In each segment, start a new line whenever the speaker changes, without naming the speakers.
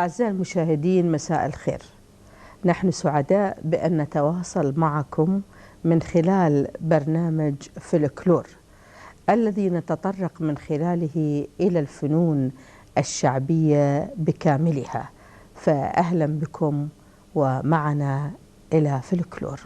أعزائي المشاهدين، مساء الخير. نحن سعداء بأن نتواصل معكم من خلال برنامج فلكلور الذي نتطرق من خلاله إلى الفنون الشعبية بكاملها. فأهلا بكم ومعنا إلى فلكلور.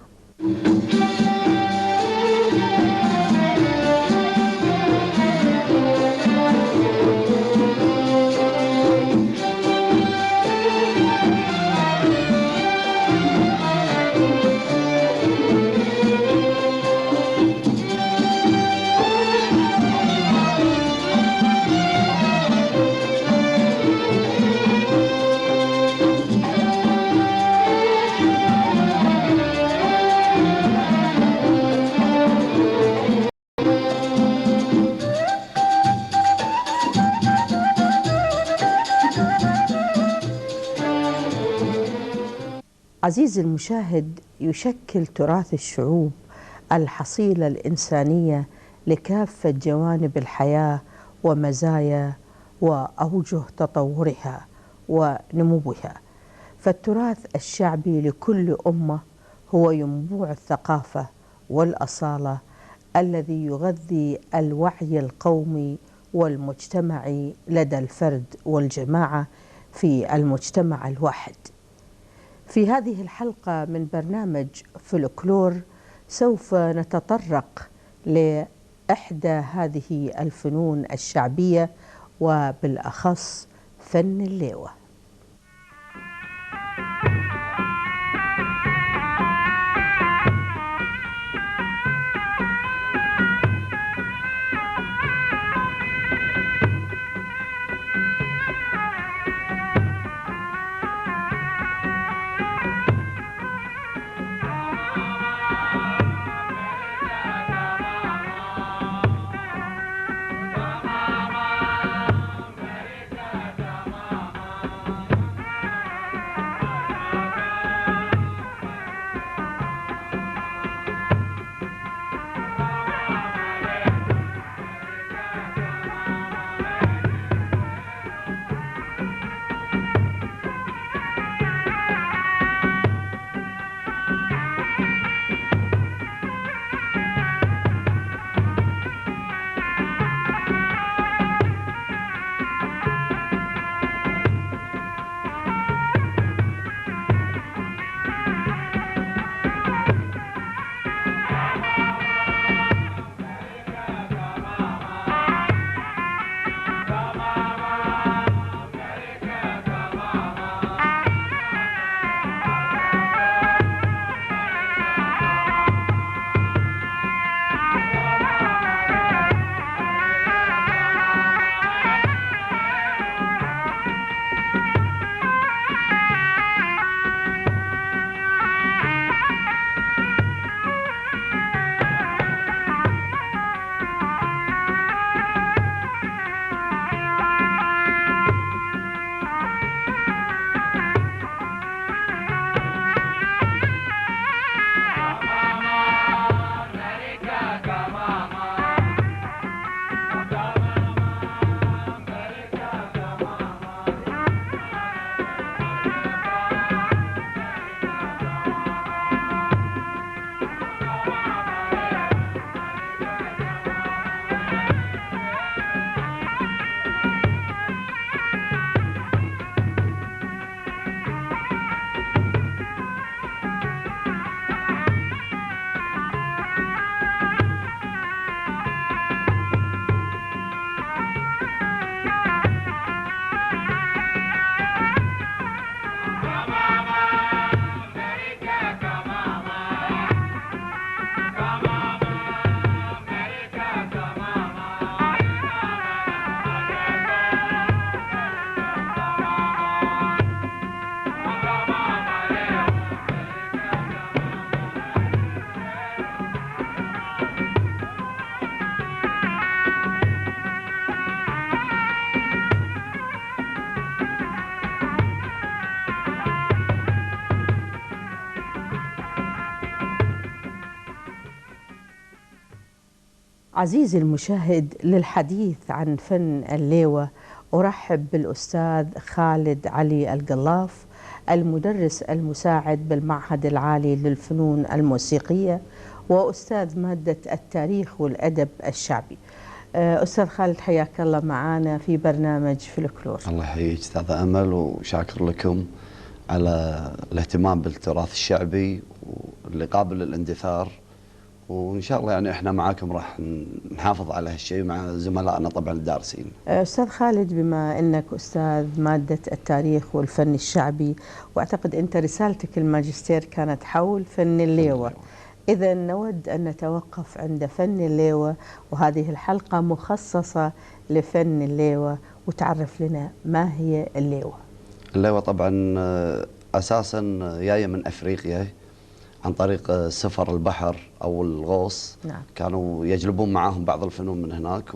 عزيزي المشاهد، يشكل تراث الشعوب الحصيلة الإنسانية لكافة جوانب الحياة ومزايا وأوجه تطورها ونموها. فالتراث الشعبي لكل أمة هو ينبوع الثقافة والأصالة الذي يغذي الوعي القومي والمجتمعي لدى الفرد والجماعة في المجتمع الواحد. في هذه الحلقة من برنامج فلكلور سوف نتطرق لإحدى هذه الفنون الشعبية، وبالأخص فن الليوة. عزيزي المشاهد، للحديث عن فن الليوة أرحب بالأستاذ خالد علي القلاف، المدرس المساعد بالمعهد العالي للفنون الموسيقية وأستاذ مادة التاريخ والأدب الشعبي. أستاذ خالد، حياك الله معنا في برنامج فلكلور.
الله يحييك أستاذ أمل، وشاكر لكم على الاهتمام بالتراث الشعبي واللي قابل للاندثار، وإن شاء الله يعني إحنا معاكم راح نحافظ على هالشيء مع زملائنا طبعا الدارسين.
أستاذ خالد، بما أنك أستاذ مادة التاريخ والفن الشعبي، وأعتقد أنت رسالتك الماجستير كانت حول فن الليوة، إذا نود أن نتوقف عند فن الليوة، وهذه الحلقة مخصصة لفن الليوة، وتعرف لنا ما هي الليوة.
الليوة طبعا أساسا جاية من أفريقيا عن طريق سفر البحر أو الغوص.
نعم.
كانوا يجلبون معاهم بعض الفنون من هناك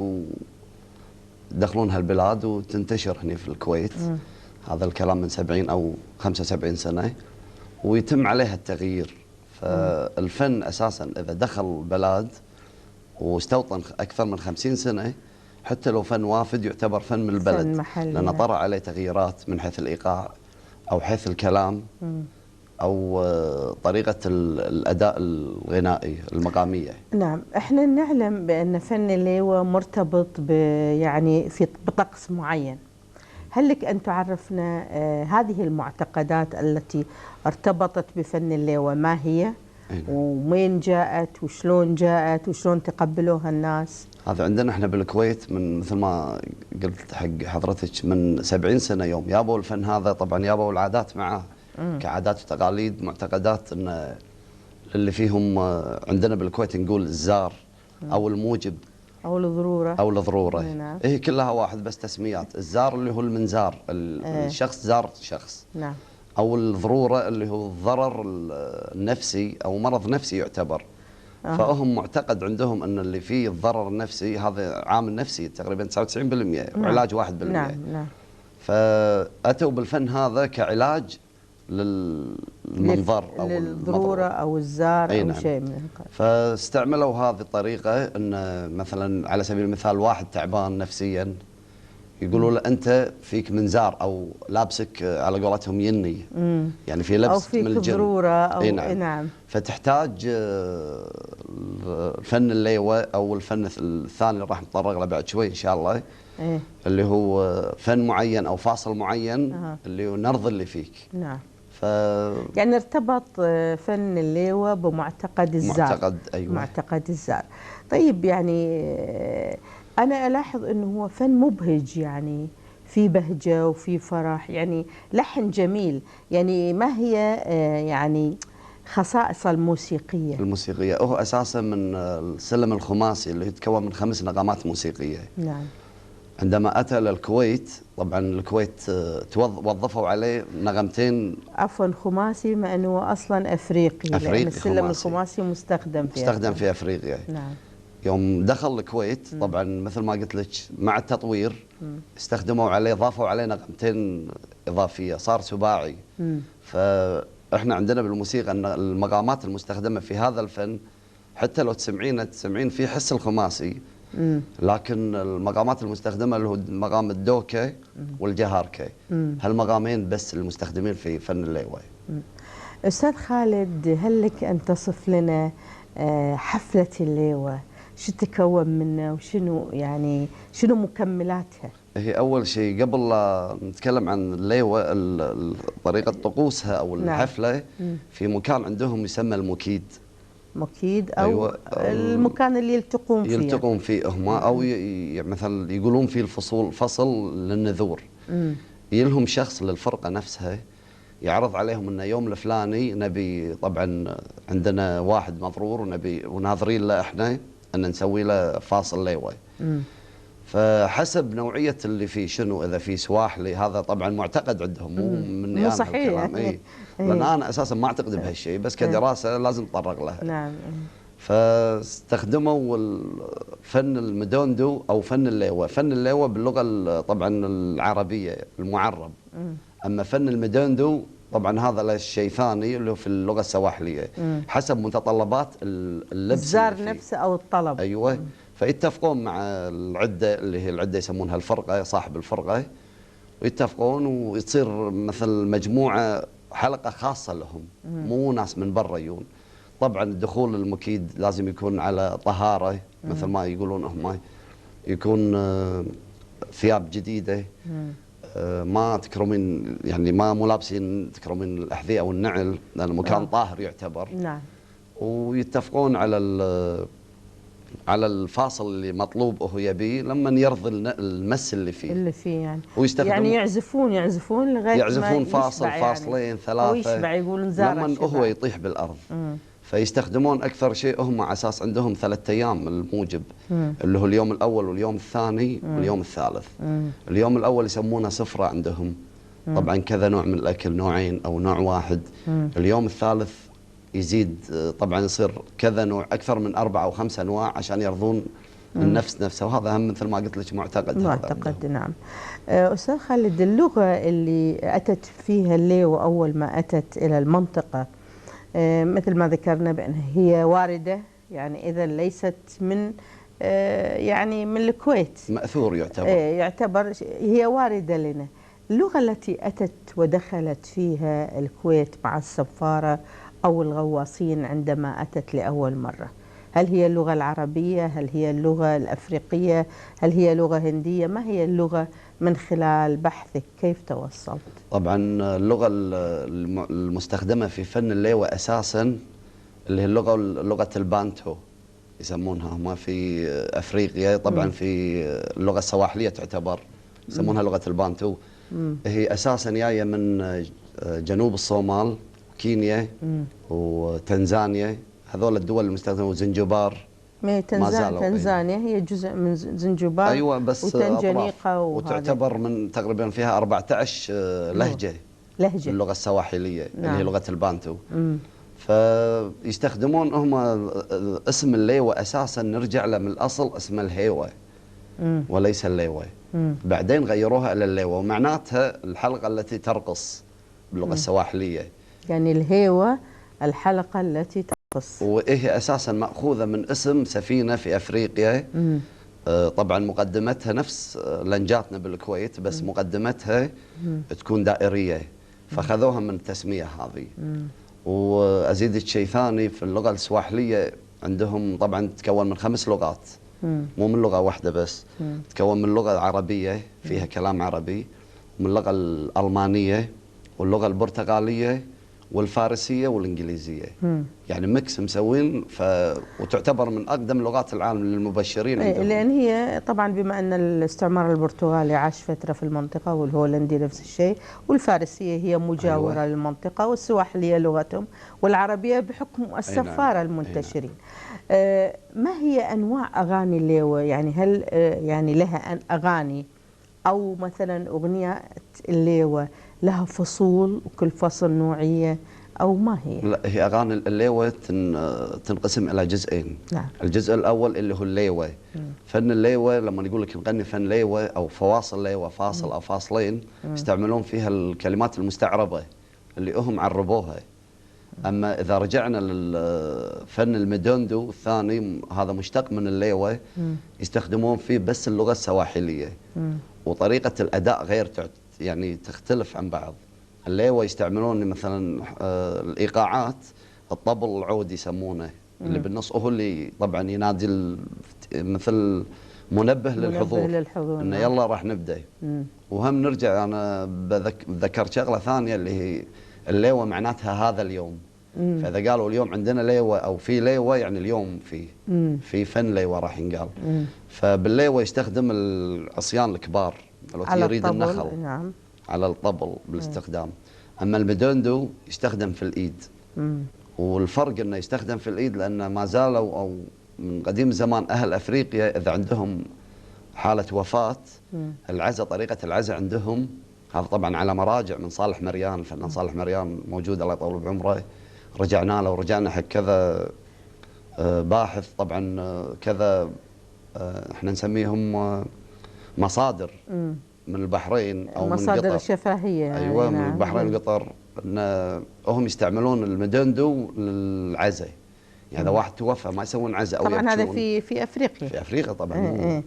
ودخلونها البلاد وتنتشر هنا في الكويت. هذا الكلام من 70 أو 75 سنة، ويتم عليها التغيير. فالفن أساسا إذا دخل بلاد واستوطن أكثر من 50 سنة، حتى لو فن وافد يعتبر فن من البلد،
فن محلي،
لأن طرأ عليه تغييرات من حيث الإيقاع أو حيث الكلام أو طريقة الأداء الغنائي المقامية.
نعم، احنا نعلم بأن فن الليوة مرتبط يعني بطقس معين. هل لك أن تعرفنا هذه المعتقدات التي ارتبطت بفن الليوة ما هي؟ ومين جاءت وشلون جاءت وشلون تقبلوها الناس؟
هذا عندنا احنا بالكويت من مثل ما قلت حق حضرتك من 70 سنة يوم يابوا الفن هذا، طبعا يابوا العادات معاه كعادات وتقاليد، معتقدات ان اللي فيهم عندنا بالكويت نقول الزار او الموجب
او الضروره
او الضروره.
نعم.
هي كلها واحد بس تسميات. الزار اللي هو المنزار، الشخص زار شخص.
نعم.
او الضروره اللي هو الضرر النفسي او مرض نفسي يعتبر. فهم معتقد عندهم ان اللي فيه الضرر النفسي هذا عامل نفسي تقريبا 99% وعلاج 1%.
نعم نعم.
فاتوا بالفن هذا كعلاج للمنظر او
للضروره او الزار او
نعم.
شيء من هالقبيل.
فاستعملوا هذه الطريقه ان مثلا على سبيل المثال واحد تعبان نفسيا يقولوا له انت فيك منزار او لابسك على قولتهم يني، يعني في لبس
او فيك
من الجن
ضروره او
نعم.
نعم.
فتحتاج فن الليوه او الفن الثاني اللي راح نتطرق له بعد شوي ان شاء الله، اللي هو فن معين او فاصل معين اللي هو نرض اللي فيك.
نعم. يعني ارتبط فن الليوة بمعتقد الزار.
أيوة.
معتقد الزار. طيب، يعني أنا ألاحظ أنه هو فن مبهج، يعني في بهجة وفي فرح، يعني لحن جميل. يعني ما هي يعني خصائص الموسيقية؟
الموسيقية هو أساسا من السلم الخماسي اللي يتكون من 5 نغمات موسيقية.
نعم.
عندما أتى للكويت، طبعا الكويت وظفوا عليه نغمتين.
عفوا، خماسي مع أنه أصلا أفريقي لأن السلم الخماسي مستخدم
في أفريقيا.
نعم.
يوم دخل الكويت طبعا مثل ما قلت لك مع التطوير استخدموا عليه، ضافوا عليه نغمتين إضافية، صار سباعي. فإحنا عندنا بالموسيقى أن المقامات المستخدمة في هذا الفن حتى لو تسمعين في حس الخماسي، لكن المقامات المستخدمة اللي هو مقام الدوكة والجهاركة، هالمقامين بس المستخدمين في فن الليوة.
أستاذ خالد، هل لك أن تصف لنا حفلة الليوة؟ شو تتكون منها وشنو يعني شنو مكملاتها؟
هي أول شيء قبل لا نتكلم عن الليوة، طريقة طقوسها أو الحفلة في مكان عندهم يسمى المكيد.
مكيد أو أيوة، المكان اللي يلتقون فيه
هم، أو مثلا يقولون فيه فصل للنذور. يلهم شخص للفرقة نفسها يعرض عليهم انه يوم الفلاني نبي، طبعا عندنا واحد مضرور وناظرين له احنا ان نسوي له فاصل ليوه. فحسب نوعيه اللي فيه شنو، اذا في سواحلي هذا طبعا معتقد عندهم، مو مني
مو
انا
صحيح
يعني. لان انا اساسا ما اعتقد بهالشيء، بس كدراسه لازم نتطرق لها.
نعم.
فاستخدموا فن المدوندو او فن الليوه. فن الليوه باللغه طبعا العربيه المعرب، اما فن المدوندو طبعا هذا له شيء ثاني اللي هو في اللغه السواحليه حسب متطلبات اللبس
الزار نفسه او الطلب.
ايوه. فيتفقون مع العده اللي هي العده يسمونها الفرقه، صاحب الفرقه، ويتفقون ويصير مثل مجموعه حلقه خاصه لهم، مو ناس من برا يجون. طبعا الدخول المكيد لازم يكون على طهاره، مثل ما يقولون هم، يكون ثياب جديده، ما تكرمين يعني ما مو لابسين تكرمين الاحذيه او النعل، لان المكان طاهر يعتبر.
نعم.
ويتفقون على الفاصل اللي مطلوب وهو يبيه لما يرضي المس اللي فيه
يعني
ويستخدم،
يعني يعزفون لغايه ما
يعزفون فاصل
يشبع
فاصلين
يعني
ثلاثه
او يشبع، يقولون زار
لما هو يطيح بالارض. فيستخدمون اكثر شيء هم على اساس عندهم 3 ايام الموجب، اللي هو اليوم الاول واليوم الثاني واليوم الثالث. اليوم الاول يسمونه سفره عندهم، طبعا كذا نوع من الاكل، نوعين او نوع واحد. اليوم الثالث يزيد، طبعا يصير كذا نوع، اكثر من 4 أو 5 انواع عشان يرضون النفس نفسها، وهذا هم مثل ما قلت لك معتقد.
نعم. استاذ خالد، اللغه اللي اتت فيها الليوه اول ما اتت الى المنطقه، مثل ما ذكرنا بأنها هي واردة، يعني إذا ليست من يعني من الكويت،
مأثور يعتبر
هي واردة لنا. اللغة التي أتت ودخلت فيها الكويت مع السفارة أو الغواصين عندما أتت لأول مرة، هل هي اللغة العربية؟ هل هي اللغة الأفريقية؟ هل هي لغة هندية؟ ما هي اللغة من خلال بحثك كيف توصلت؟
طبعا اللغة المستخدمة في فن الليوة أساسا اللي هي لغة البانتو يسمونها هم في أفريقيا. طبعا في اللغة السواحلية تعتبر يسمونها لغة البانتو. هي أساسا جاية من جنوب الصومال، كينيا وتنزانيا، هذول الدول المستخدمة، وزنجبار.
تنزانيا هي جزء من زنجبار.
أيوة، بس
وتنجانيقة،
وتعتبر من تقريبا فيها 14 لهجة اللغة السواحلية. نعم. اللي هي لغة البانتو. فيستخدمون هم اسم الليوة أساسا نرجع له من الأصل اسمه الهيوة وليس الليوة. بعدين غيروها إلى الليوة، ومعناتها الحلقة التي ترقص باللغة السواحلية.
يعني الهيوة الحلقة التي ترقص،
وهي أساسا مأخوذة من اسم سفينة في أفريقيا. طبعا مقدمتها نفس لنجاتنا بالكويت، بس مقدمتها تكون دائرية، فخذوها من التسمية هذه. وأزيدك شيء ثاني، في اللغة السواحلية عندهم طبعا تتكون من 5 لغات، مو من لغة واحدة بس. تتكون من اللغة العربية فيها كلام عربي، ومن اللغة الألمانية واللغة البرتغالية والفارسية والإنجليزية. يعني ميكس مسوين، وتعتبر من أقدم لغات العالم للمبشرين عندهم.
لأن هي طبعا بما أن الاستعمار البرتغالي عاش فترة في المنطقة، والهولندي نفس الشيء، والفارسية هي مجاورة. أيوة. للمنطقة، والسواحلية لغتهم، والعربية بحكم السفارة المنتشرين. ما هي أنواع أغاني الليوة؟ يعني هل يعني لها أغاني، أو مثلا أغنية الليوة لها فصول وكل فصل نوعية، أو ما هي؟
لا، هي أغاني الليوة تنقسم إلى جزئين.
نعم.
الجزء الأول اللي هو الليوة. فن الليوة لما يقول لك نغني فن ليوة أو فواصل ليوة، فاصل أو فاصلين، يستعملون فيها الكلمات المستعربة اللي هم عربوها. أما إذا رجعنا للفن المدوندو الثاني، هذا مشتق من الليوة، يستخدمون فيه بس اللغة السواحلية، وطريقة الأداء غير يعني تختلف عن بعض. الليوة يستعملون مثلا الإيقاعات، الطبل العود يسمونه، اللي بالنص هو اللي طبعا ينادي مثل منبه للحضور إنه يلا راح نبدأ. وهم نرجع، أنا بذكر شغلة ثانية اللي هي الليوة معناتها هذا اليوم. فإذا قالوا اليوم عندنا ليوة أو في ليوة، يعني اليوم في فن ليوة راح ينقال. فبالليوة يستخدم العصيان الكبار التي يريد النخل.
نعم.
على الطبل بالاستخدام. أما المدوندو يستخدم في الإيد. والفرق أنه يستخدم في الإيد لأن ما زالوا، أو من قديم زمان، أهل أفريقيا إذا عندهم حالة وفاة، العزاء، طريقة العزاء عندهم، هذا طبعا على مراجع من صالح مريان، الفنان صالح مريان موجود الله يطول بعمره، رجعنا له ورجعنا حق كذا باحث، طبعا كذا احنا نسميهم مصادر من البحرين او من قطر،
مصادر شفاهيه.
ايوه، من البحرين وقطر، ان هم يستعملون المدندو للعزاء. يعني اذا واحد توفى ما يسوون عزاء او
طبعا هذا
يبكون.
في افريقيا.
في افريقيا طبعا.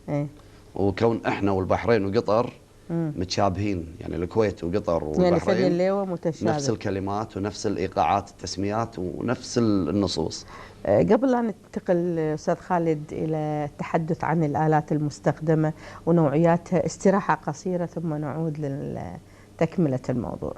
ايه.
وكون احنا والبحرين وقطر متشابهين، يعني الكويت وقطر
يعني
والبحرين
فن الليوة متشابه،
نفس الكلمات ونفس الايقاعات التسميات ونفس النصوص.
قبل لا ننتقل أستاذ خالد إلى التحدث عن الآلات المستخدمة ونوعياتها، استراحة قصيرة ثم نعود لتكملة الموضوع.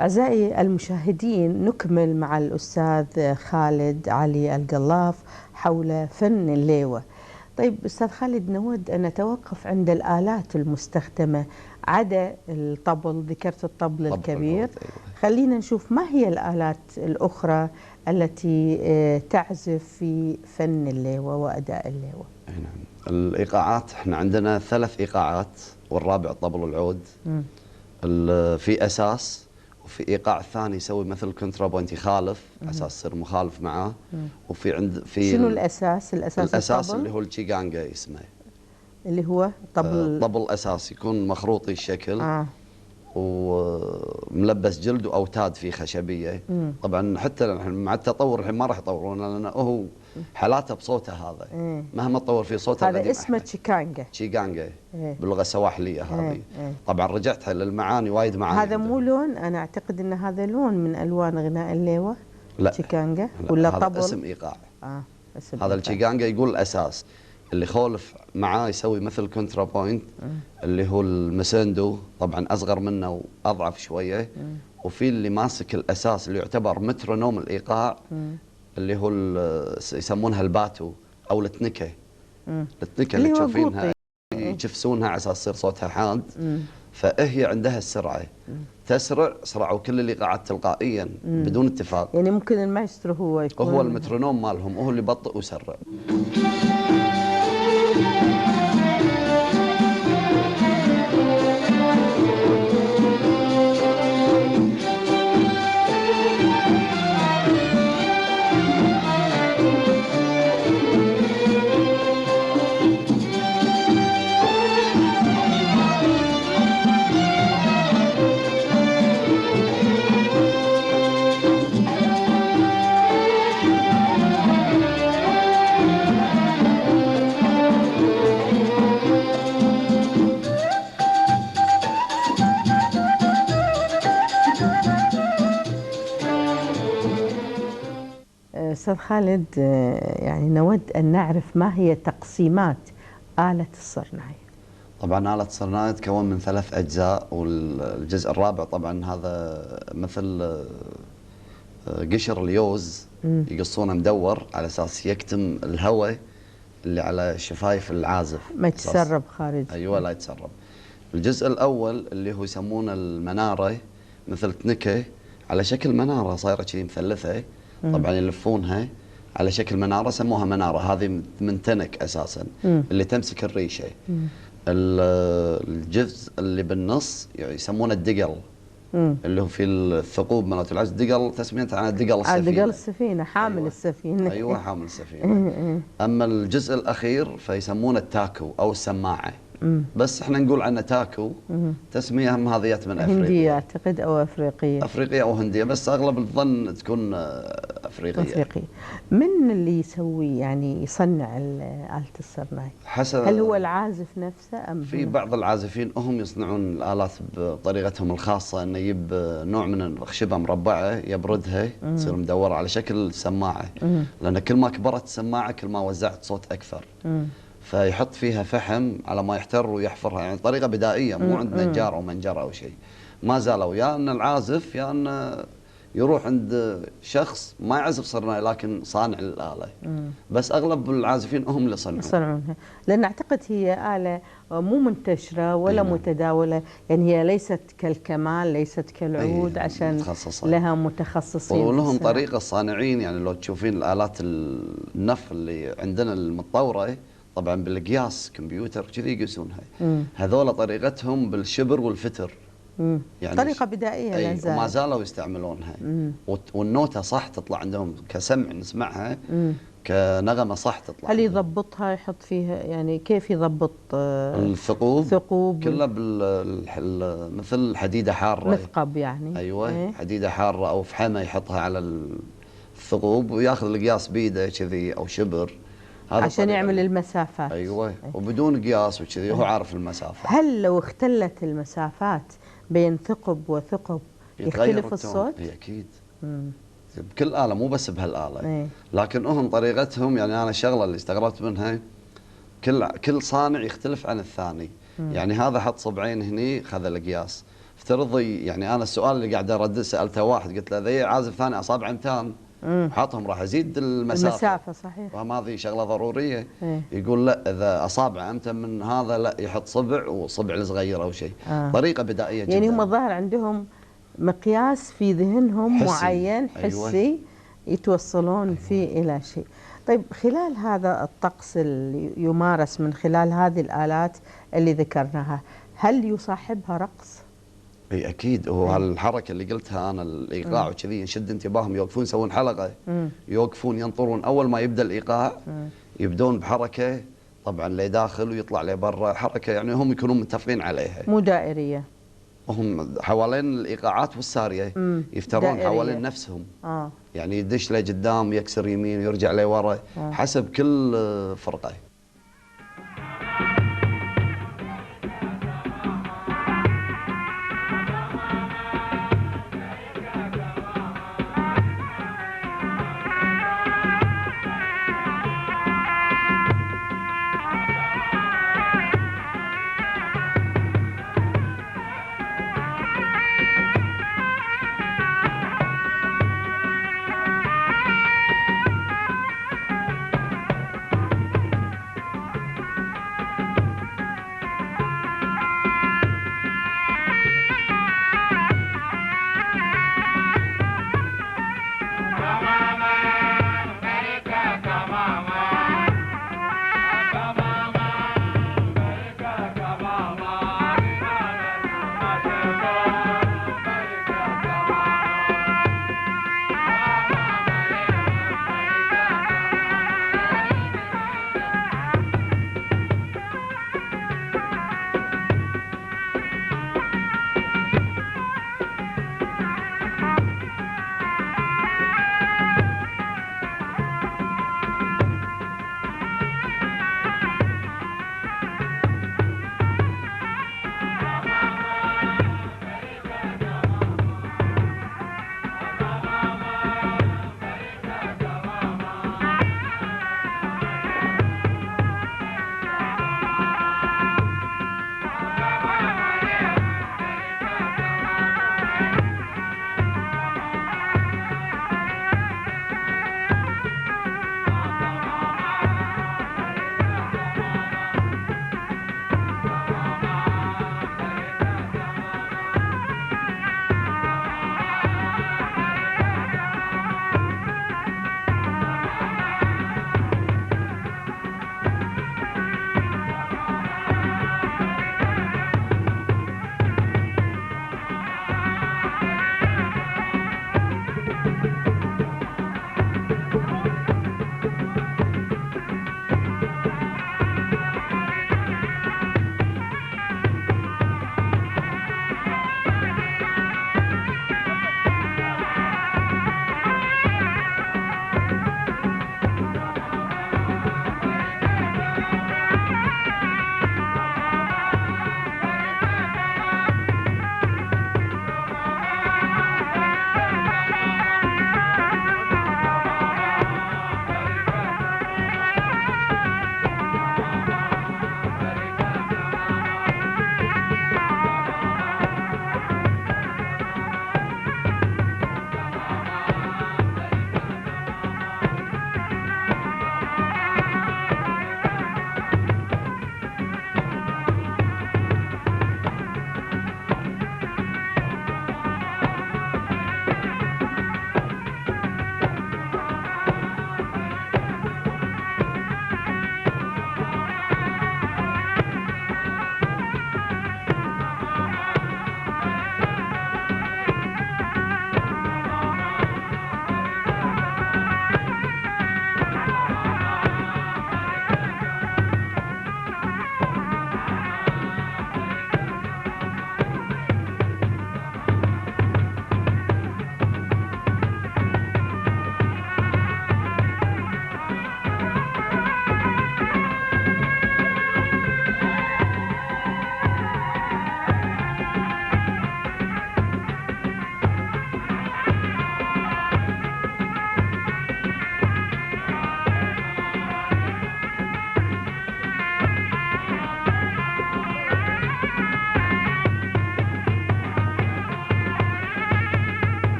أعزائي المشاهدين، نكمل مع الأستاذ خالد علي القلاف حول فن الليوة. طيب أستاذ خالد، نود أن نتوقف عند الآلات المستخدمة عدا الطبل، ذكرت الطبل الكبير. خلينا نشوف ما هي الآلات الأخرى التي تعزف في فن الليوة وأداء الليوة.
نعم، الإيقاعات احنا عندنا 3 إيقاعات، والرابع الطبل والعود. في أساس، وفي ايقاع الثاني يسوي مثل كونترابوينت يخالف اساس يصير مخالف معاه. وفي
شنو الاساس؟
الاساس اللي هو التشيغانجا اسمه،
اللي هو
طبل اساس يكون مخروطي الشكل وملبس جلد واوتاد فيه خشبيه. طبعا حتى مع التطور الحين ما راح يطورون، لانه هو حالاته بصوته هذا مهما تطور فيه صوته
هذا اسمه تشيكانجا.
تشيغانجا باللغه السواحليه هذه. طبعا رجعت للمعاني وايد معاني.
هذا مو لون؟ انا اعتقد ان هذا لون من الوان غناء الليوه.
لا
تشيكانجا ولا
هذا
طبل؟
اسم ايقاع.
اسم
هذا التشيغانجا يقول الاساس، اللي خولف معاه يسوي مثل كونترابوينت اللي هو المسندو، طبعا اصغر منه واضعف شويه. وفي اللي ماسك الاساس اللي يعتبر مترونوم الايقاع اللي هو يسمونها الباتو او التنكه. التنكه اللي تشوفينها يجفسونها على اساس يصير صوتها حاد. فهي عندها السرعه، تسرع سرعوا كل الايقاعات تلقائيا بدون اتفاق.
يعني ممكن المايسترو هو يكون
هو المترونوم مالهم، هو اللي يبطئ ويسرع.
أستاذ خالد، يعني نود أن نعرف ما هي تقسيمات آلة الصرناي.
طبعا آلة الصرناية تتكون من 3 أجزاء، والجزء الرابع طبعا هذا مثل قشر اليوز، يقصونه مدور على أساس يكتم الهواء اللي على شفايف العازف،
ما يتسرب خارج.
أيوة لا يتسرب. الجزء الأول اللي هو يسمونه المنارة، مثل تنكة على شكل منارة صايرة كذي مثلثة، طبعا يلفونها على شكل منارة، سموها منارة. هذه من تنك أساسا اللي تمسك الريشة. الجزء اللي بالنص يسمونه الدقل، اللي هو في الثقوب مالت العزف. دقل تسميته عن دقل السفينة.
دقل السفينة، حامل أيوة. السفينة.
أيوة حامل السفينة. أما الجزء الأخير فيسمونه التاكو أو السماعة، بس احنا نقول عنه تاكو. تسمية هم هذه من أفريقيا،
هندية أعتقد أو أفريقية.
أفريقيا أو هندية، بس أغلب الظن تكون أفريقية.
من اللي يسوي يعني يصنع آلة الصرناي؟ هل هو العازف نفسه أم
في بعض العازفين هم يصنعون الآلات بطريقتهم الخاصة، أنه يجيب نوع من الخشبة مربعة يبردها تصير مدورة على شكل سماعة، لأن كل ما كبرت السماعة كل ما وزعت صوت أكثر. فيحط فيها فحم على ما يحتر ويحفرها، يعني طريقة بدائية، مو عند نجار أو منجر أو شيء. ما زالوا يا أن العازف يا أن يروح عند شخص ما يعزف صرناي لكن صانع الآلة. بس أغلب العازفين هم اللي يصنعونها،
لأن أعتقد هي آلة مو منتشرة ولا متداولة، يعني هي ليست كالكمان، ليست كالعود، عشان لها متخصصين
ولهم طريقة الصانعين. يعني لو تشوفين الآلات النف اللي عندنا المتطورة طبعا بالقياس كمبيوتر كذي يقيسونها، هذول طريقتهم بالشبر والفتر،
يعني طريقة بدائية لا زالت
وما زالوا يستعملونها. والنوتة صح تطلع عندهم كسمع نسمعها، كنغمة صح تطلع.
هل يضبطها، يحط فيها يعني كيف يضبط
الثقوب كلها مثل حديدة حارة،
مثقب يعني.
أيوة حديدة حارة أو فحمة يحطها على الثقوب وياخذ القياس بيده كذي أو شبر،
هذا عشان يعمل المسافات.
أيوة وبدون قياس وكذي هو عارف المسافة.
هل لو اختلت المسافات بين ثقب وثقب يختلف الصوت؟
أكيد. بكل آلة مو بس بهالآلة. لكن هم طريقتهم، يعني أنا الشغلة اللي استغربت منها كل صانع يختلف عن الثاني. يعني هذا حط صبعين هني خذ القياس، افترضي يعني أنا السؤال اللي قاعد أرد سألته واحد قلت له ذي عازف ثاني أصابع امتان حاطهم راح يزيد المسافة
صحيح.
وهذه شغلة ضرورية. يقول لا إذا أصابع أمتن من هذا لا يحط صبع وصبع الصغير أو شيء. طريقة بدائية جدا.
يعني هم ظاهر عندهم مقياس في ذهنهم معين حسي. أيوة. يتوصلون فيه إلى شيء. طيب خلال هذا الطقس اللي يمارس من خلال هذه الآلات اللي ذكرناها، هل يصاحبها رقص؟
اي اكيد. هو هالحركه اللي قلتها انا الايقاع وكذي يشد انتباههم، يوقفون يسوون حلقه، يوقفون ينطرون اول ما يبدا الايقاع، يبدون بحركه طبعا لداخل ويطلع لبرا، حركه يعني هم يكونون متفقين عليها،
مو دائريه.
وهم حوالين الايقاعات والساريه يفترون دائرية. حوالين نفسهم. يعني يدش لقدام يكسر يمين ويرجع لورا حسب كل فرقه.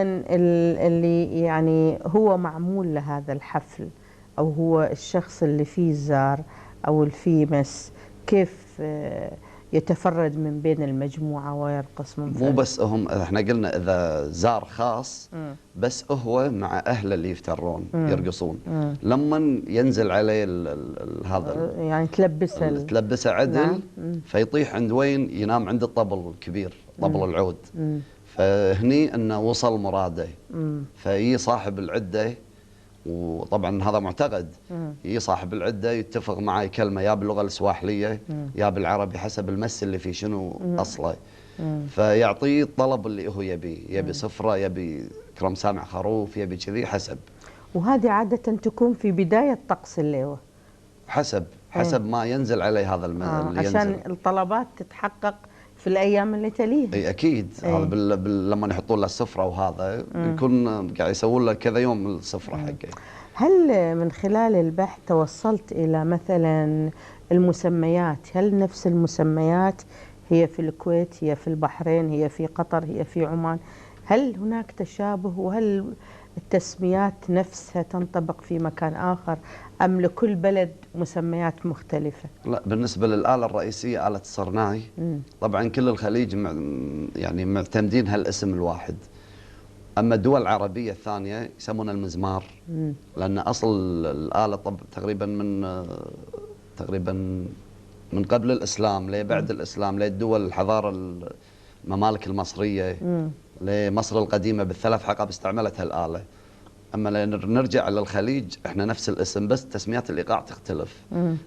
إذا اللي يعني هو معمول لهذا الحفل، أو هو الشخص اللي فيه زار أو الفيمس، كيف يتفرد من بين المجموعة ويرقص منفرد؟
مو بس هم، احنا قلنا اذا زار خاص بس هو مع اهله اللي يفترون يرقصون. لما ينزل عليه هذا
يعني
تلبسه عدل، فيطيح عند وين؟ ينام عند الطبل الكبير، طبل العود. فهني انه وصل مراده. فيجي صاحب العده، وطبعا هذا معتقد، يجي صاحب العده يتفق معه كلمه يا باللغه السواحليه يا بالعربي حسب المس اللي فيه شنو اصله. فيعطيه الطلب اللي هو يبي صفرة، يبي كرم سامع خروف، يبي كذي حسب.
وهذه عادة تكون في بداية طقس الليوة،
حسب ما ينزل عليه هذا اللي
عشان
ينزل.
الطلبات تتحقق في الأيام اللي تليها.
اي اكيد. هذا لما يحطون له السفرة وهذا يكون قاعد يسوون له كذا يوم السفرة حقه.
هل من خلال البحث توصلت إلى مثلا المسميات؟ هل نفس المسميات هي في الكويت، هي في البحرين، هي في قطر، هي في عمان؟ هل هناك تشابه؟ وهل التسميات نفسها تنطبق في مكان آخر، أم لكل بلد مسميات مختلفة؟
لا، بالنسبة للآلة الرئيسية آلة الصرناي، طبعا كل الخليج يعني معتمدين هالاسم الواحد. أما الدول العربية الثانية يسمونها المزمار، لأن أصل الآلة تقريبا من قبل الإسلام لبعد الإسلام، للدول الحضارة الممالك المصرية، لمصر القديمة بالثلاث حقب استعملت هالآلة. أما نرجع للخليج احنا نفس الاسم، بس تسميات الإيقاع تختلف.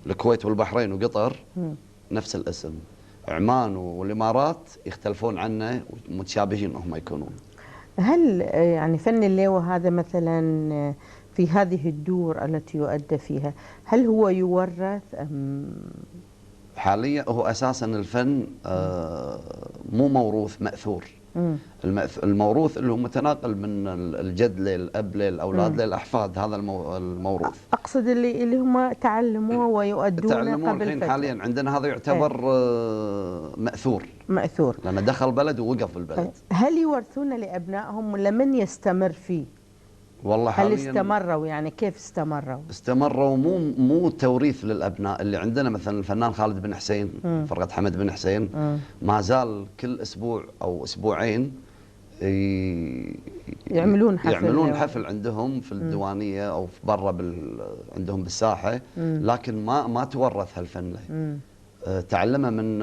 الكويت والبحرين وقطر نفس الاسم. عمان والإمارات يختلفون عنه ومتشابهين هم يكونون.
هل يعني فن الليوة هذا مثلا في هذه الدور التي يؤدى فيها، هل هو يورث أم؟
حاليا هو أساسا الفن مو موروث، مأثور. الموروث اللي هو متناقل من الجد للأب للأولاد للأحفاد، هذا الموروث.
أقصد اللي هم تعلموه ويؤدونه قبل
الحين
فترة.
حاليا عندنا هذا يعتبر مأثور، لأنه دخل بلد ووقف بالبلد.
هل يورثون لأبنائهم ولا من يستمر فيه؟
والله
هل استمروا؟ يعني كيف استمروا؟
استمروا مو توريث للأبناء. اللي عندنا مثلا الفنان خالد بن حسين، فرقة حمد بن حسين، ما زال كل أسبوع أو أسبوعين يعملون حفل عندهم في الديوانية أو في برا عندهم بالساحة. لكن ما تورث هالفن له، تعلمه من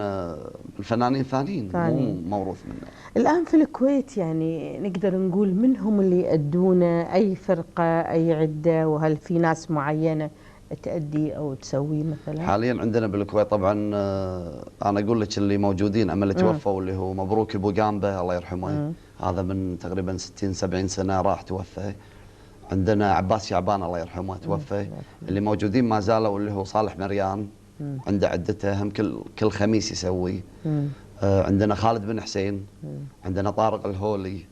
الفنانين ثانيين، مو موروث منه.
الآن في الكويت يعني نقدر نقول من هم اللي يأدون أي فرقة، أي عدة؟ وهل في ناس معينة تأدي أو تسوي مثلا؟
حاليا عندنا بالكويت طبعا أنا أقول لك اللي موجودين. أما اللي توفوا اللي هو مبروك أبو قامبة الله يرحمه، هذا من تقريبا 60-70 سنة راح توفى. عندنا عباس شعبان الله يرحمه توفى. اللي موجودين ما زالوا اللي هو صالح مريان، عنده عدته هم كل خميس يسوي. عندنا خالد بن حسين، عندنا طارق الهولي.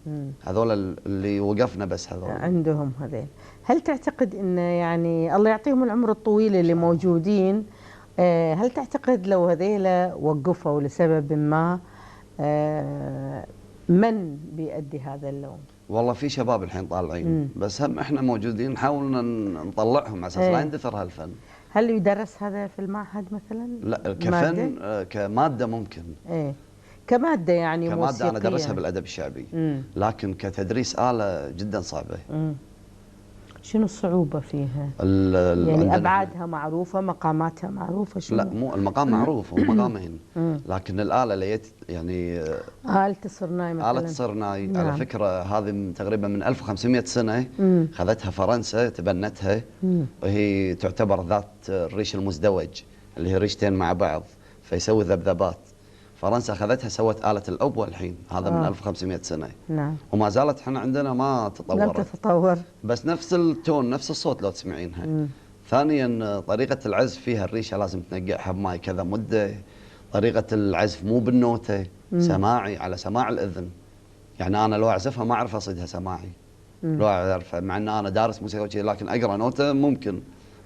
هذول اللي وقفنا بس هذول
عندهم هذيل. هل تعتقد ان يعني الله يعطيهم العمر الطويل اللي موجودين، هل تعتقد لو هذيلا وقفوا لسبب ما من بيأدي هذا اللون؟
والله في شباب الحين طالعين، بس هم احنا موجودين نحاول نطلعهم على اساس لا يندثر هالفن.
هل يدرس هذا في المعهد مثلا؟
لا، كفن كمادة ممكن.
كمادة يعني
كمادة
موسيقية.
أنا درسها بالأدب الشعبي. لكن كتدريس آلة جدا صعبة.
شنو الصعوبة فيها؟ يعني أبعادها معروفة، مقاماتها معروفة؟ شنو؟
لا، مو المقام معروف، هو مقامين. لكن الآلة يعني
آلة الصرناي مثلا.
آلة الصرناي على فكرة هذه تقريبا من 1500 سنة خذتها فرنسا، تبنتها. وهي تعتبر ذات الريش المزدوج، اللي هي ريشتين مع بعض فيسوي ذبذبات. فرنسا اخذتها سوت آلة الأبوة الحين، هذا من 1500 سنة.
نعم.
وما زالت احنا عندنا ما تطورت.
لم تتطور.
بس نفس التون، نفس الصوت لو تسمعينها. ثانيا طريقة العزف فيها الريشة لازم تنقعها بماي كذا مدة. طريقة العزف مو بالنوتة، سماعي على سماع الأذن. يعني أنا لو أعزفها ما أعرف أصيدها سماعي. لو أعرف مع أن أنا دارس موسيقى لكن أقرأ نوتة ممكن،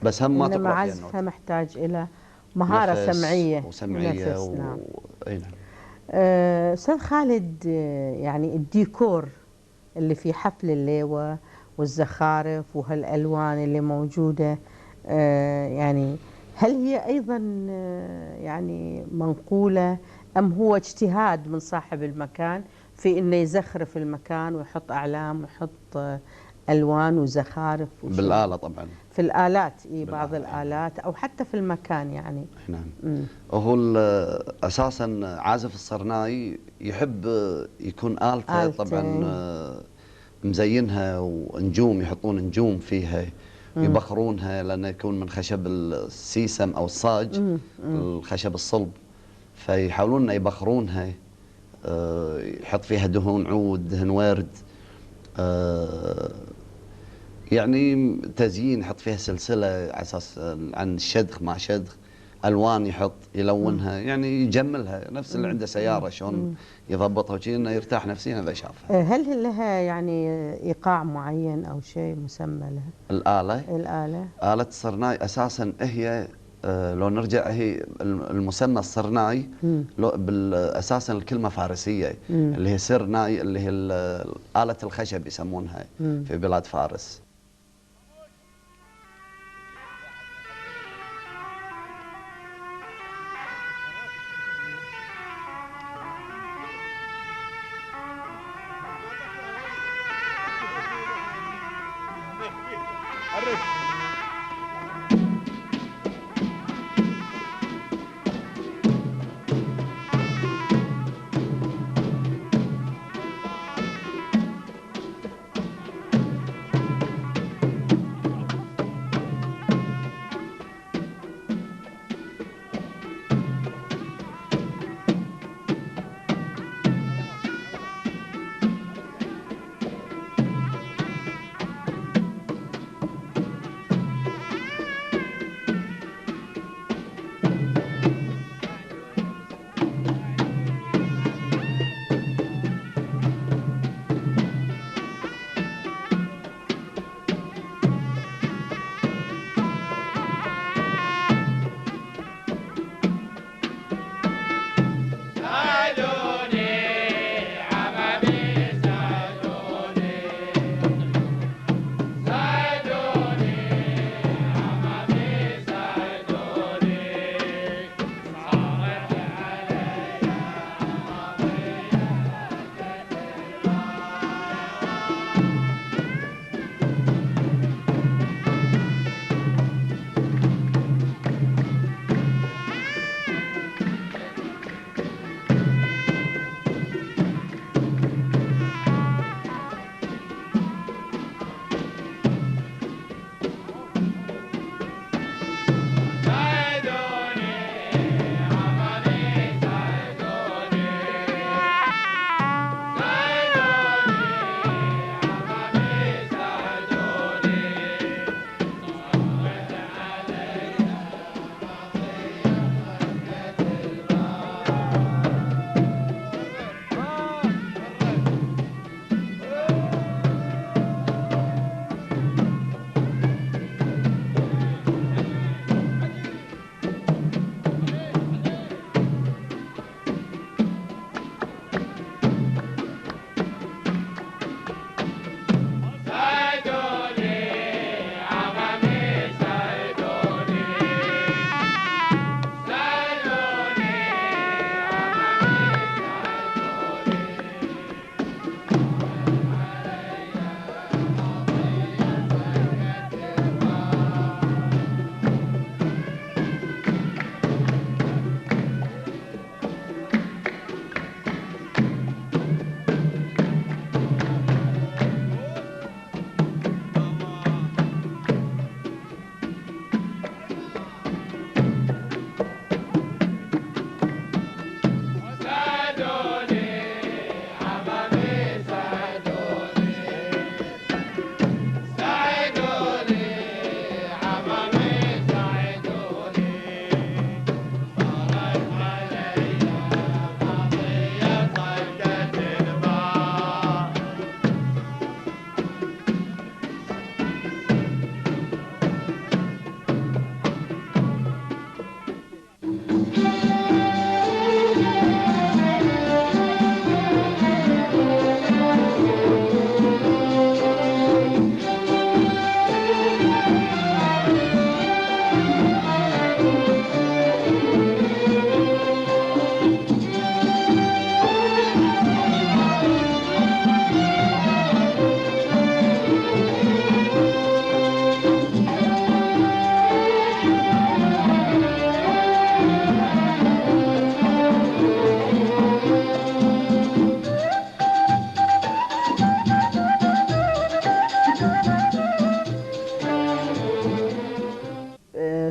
بس هم ما تقرأ فيها النوتة.
عزفها محتاج إلى مهارة سمعية
وسمعية
أستاذ خالد، يعني الديكور اللي في حفل الليوة والزخارف وهالألوان اللي موجودة، يعني هل هي أيضا يعني منقولة أم هو اجتهاد من صاحب المكان في إنه يزخرف المكان ويحط أعلام ويحط ألوان وزخارف
بالآلة طبعا.
في الآلات، بعض
بالآلة.
الآلات أو حتى في المكان يعني.
نعم. هو أساسا عازف الصرناي يحب يكون آلته طبعا مزينها ونجوم، يحطون نجوم فيها يبخرونها، لأنه يكون من خشب السيسم أو الصاج، الخشب الصلب، فيحاولون أن يبخرونها، يحط فيها دهون عود، دهن ورد، يعني تزيين، يحط فيها سلسلة على أساس عن الشدخ مع شدخ، ألوان يحط يلونها، يعني يجملها نفس اللي عنده سيارة شلون يضبطها وشي إنه يرتاح نفسيا إذا شافها.
هل لها يعني إيقاع معين أو شيء مسمى لها؟ الآلة
آلة الصرناي أساسا هي لو نرجع، هي المسمى الصرناي أساسا الكلمة فارسية، اللي هي سرناي، اللي هي آلة الخشب يسمونها في بلاد فارس.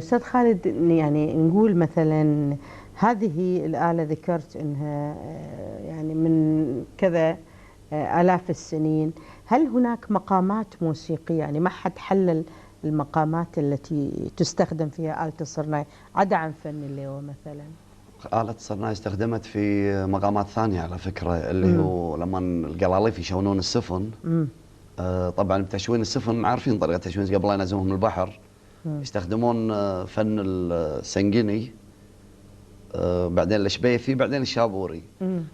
أستاذ خالد، يعني نقول مثلا هذه الآلة ذكرت أنها يعني من كذا آلاف السنين، هل هناك مقامات موسيقية؟ يعني ما حد حلل المقامات التي تستخدم فيها آلة الصرناي عدا عن فن الليوة مثلا؟
آلة الصرناي استخدمت في مقامات ثانية على فكرة، اللي هو لما القلاليف يشونون السفن. طبعا بتشوين السفن عارفين طريقة تشوين قبل لا ينزلوهم من البحر. يستخدمون فن السنجني، بعدين الشبيثي، بعدين الشابوري.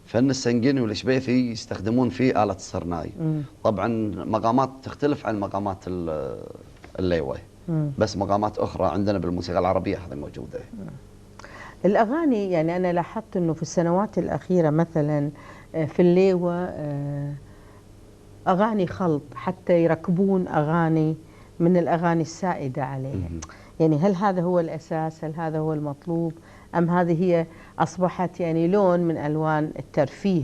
فن السنجني والشبيثي يستخدمون فيه آلة الصرناي. طبعا مقامات تختلف عن مقامات الليوة، بس مقامات أخرى عندنا بالموسيقى العربية هذه موجودة.
الأغاني، يعني أنا لاحظت أنه في السنوات الأخيرة مثلا في الليوة أغاني خلط، حتى يركبون أغاني من الأغاني السائدة عليها. يعني هل هذا هو الأساس؟ هل هذا هو المطلوب؟ أم هذه هي أصبحت يعني لون من ألوان الترفيه،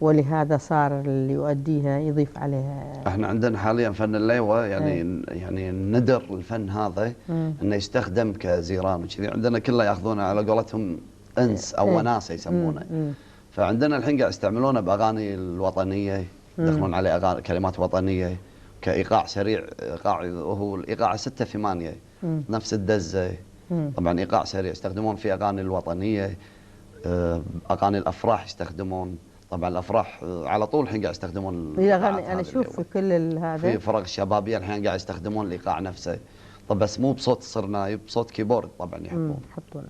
ولهذا صار اللي يؤديها يضيف عليها؟
احنا عندنا حاليا فن الليوة يعني ندر الفن هذا انه يستخدم كزيران وكذي. عندنا كله ياخذونه على قولتهم انس او وناسه يسمونه. فعندنا الحين قاعد يستعملونه باغاني الوطنيه، يدخلون عليه اغاني كلمات وطنيه كايقاع سريع. ايقاع وهو الايقاع 6/8 نفس الدزه. طبعا ايقاع سريع يستخدمون في اغاني الوطنيه. اغاني الافراح يستخدمون. طبعا الافراح على طول الحين قاعد يستخدمون
الاغاني. انا اشوف في كل هذا
في فرق الشبابيه الحين قاعد يستخدمون الايقاع نفسه. طب بس مو بصوت الصرناي، بصوت كيبورد طبعا
يحطونه.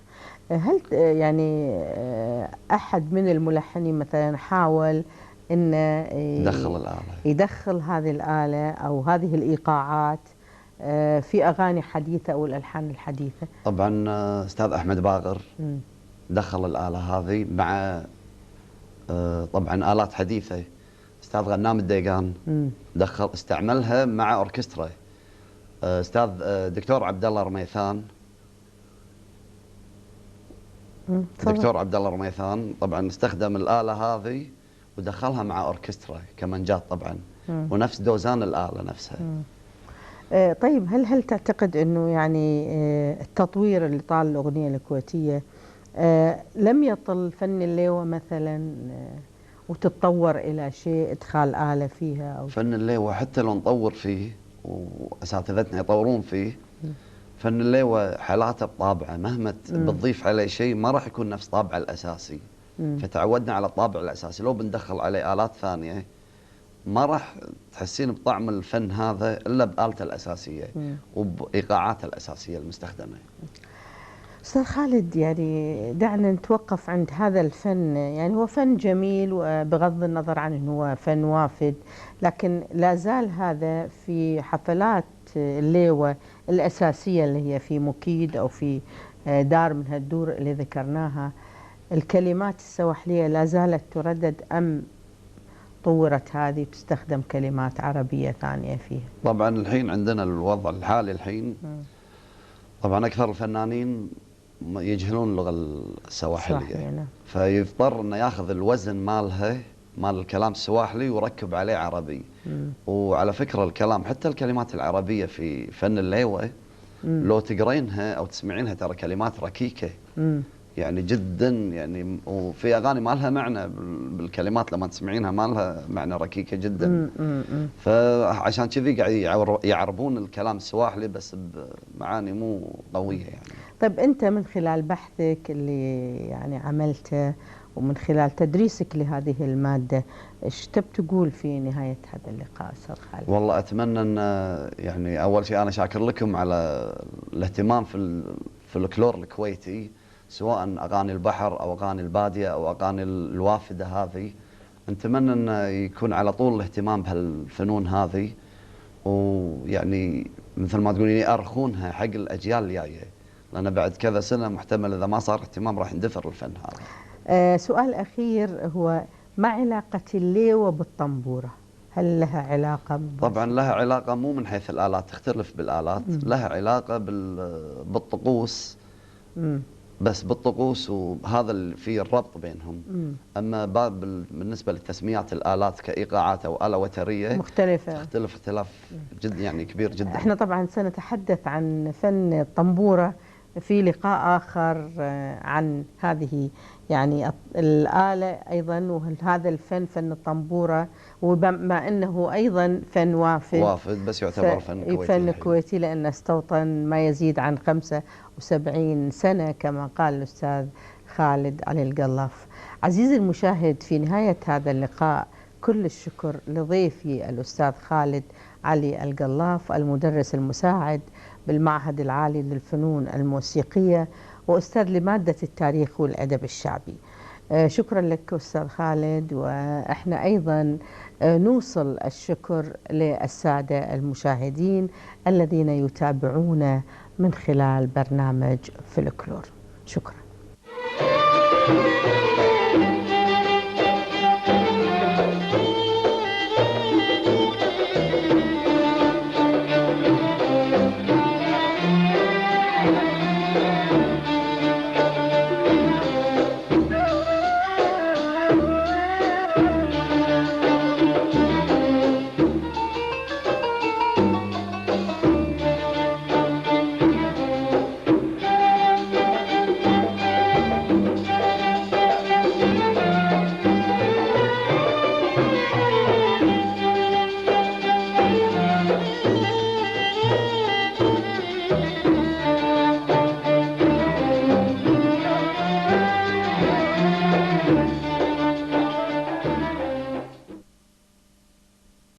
هل يعني احد من الملحنين مثلا حاول انه يدخل هذه الآلة او هذه الايقاعات في اغاني حديثه او الالحان الحديثه؟
طبعا استاذ احمد باغر دخل الآلة هذه مع طبعا آلات حديثة. استاذ غنام الديقان دخل استعملها مع اوركسترا. استاذ دكتور عبد الله رميثان دكتور عبد الله رميثان طبعا استخدم الآلة هذه ودخلها مع اوركسترا كمانجات طبعا، ونفس دوزان الآلة نفسها.
طيب، هل تعتقد انه يعني التطوير اللي طال الاغنيه الكويتيه لم يطل فن الليوة مثلا وتتطور الى شيء ادخال آلة فيها؟ أو
فن الليوة حتى لو نطور فيه واساتذتنا يطورون فيه، فن الليوة حالاته بطابعه، مهما بتضيف عليه شيء ما راح يكون نفس طابعه الاساسي. فتعودنا على الطابع الاساسي، لو بندخل عليه آلات ثانية ما راح تحسين بطعم الفن هذا الا بآلته الاساسية وبايقاعاته الاساسية المستخدمة.
أستاذ خالد، يعني دعنا نتوقف عند هذا الفن. يعني هو فن جميل وبغض النظر عن أنه هو فن وافد، لكن لا زال هذا في حفلات الليوة الأساسية اللي هي في مكيد أو في دار من هالدور اللي ذكرناها، الكلمات السواحلية لا زالت تردد أم طورت هذه وتستخدم كلمات عربية ثانية فيها؟
طبعا الحين عندنا الوضع الحالي الحين طبعا أكثر الفنانين يجهلون اللغة السواحلية، فيضطر انه ياخذ الوزن مالها مال الكلام السواحلي ويركب عليه عربي. وعلى فكرة الكلام حتى الكلمات العربية في فن الليوة لو تقرينها او تسمعينها ترى كلمات ركيكة يعني جدا، يعني وفي اغاني ما لها معنى بالكلمات لما تسمعينها ما لها معنى ركيكة جدا. فعشان كذي قاعد يعربون الكلام السواحلي بس بمعاني مو قوية يعني.
طيب، أنت من خلال بحثك اللي يعني عملته ومن خلال تدريسك لهذه المادة، ايش تبي تقول في نهاية هذا اللقاء أستاذ خالد؟
والله أتمنى أن يعني أول شيء أنا شاكر لكم على الاهتمام في الفلكلور الكويتي، سواء أغاني البحر أو أغاني البادية أو أغاني الوافدة هذه. نتمنى أن يكون على طول الاهتمام بهالفنون هذه، ويعني مثل ما تقولين يأرخونها حق الأجيال الجاية، لأن بعد كذا سنة محتمل إذا ما صار اهتمام راح يندثر الفن هذا.
سؤال أخير، هو ما علاقة الليوة بالطنبورة؟ هل لها علاقة
طبعا لها علاقة، مو من حيث الآلات، تختلف بالآلات. لها علاقة بالطقوس. بس بالطقوس، وهذا اللي فيه الربط بينهم. أما بالنسبة لتسميات الآلات كإيقاعات أو آلة وترية
مختلفة،
تختلف اختلاف جد يعني كبير جدا.
احنا طبعا سنتحدث عن فن الطنبورة في لقاء آخر عن هذه يعني الآلة أيضا وهذا الفن، فن الطنبورة، وبما أنه أيضا فن
وافد بس يعتبر فن كويتي.
فن كويتي لأنه استوطن ما يزيد عن 75 سنة كما قال الأستاذ خالد علي القلاف. عزيزي المشاهد، في نهاية هذا اللقاء كل الشكر لضيفي الأستاذ خالد علي القلاف، المدرس المساعد بالمعهد العالي للفنون الموسيقية وأستاذ لمادة التاريخ والأدب الشعبي. شكرا لك أستاذ خالد، وإحنا أيضا نوصل الشكر للسادة المشاهدين الذين يتابعون من خلال برنامج فلكلور. شكرا.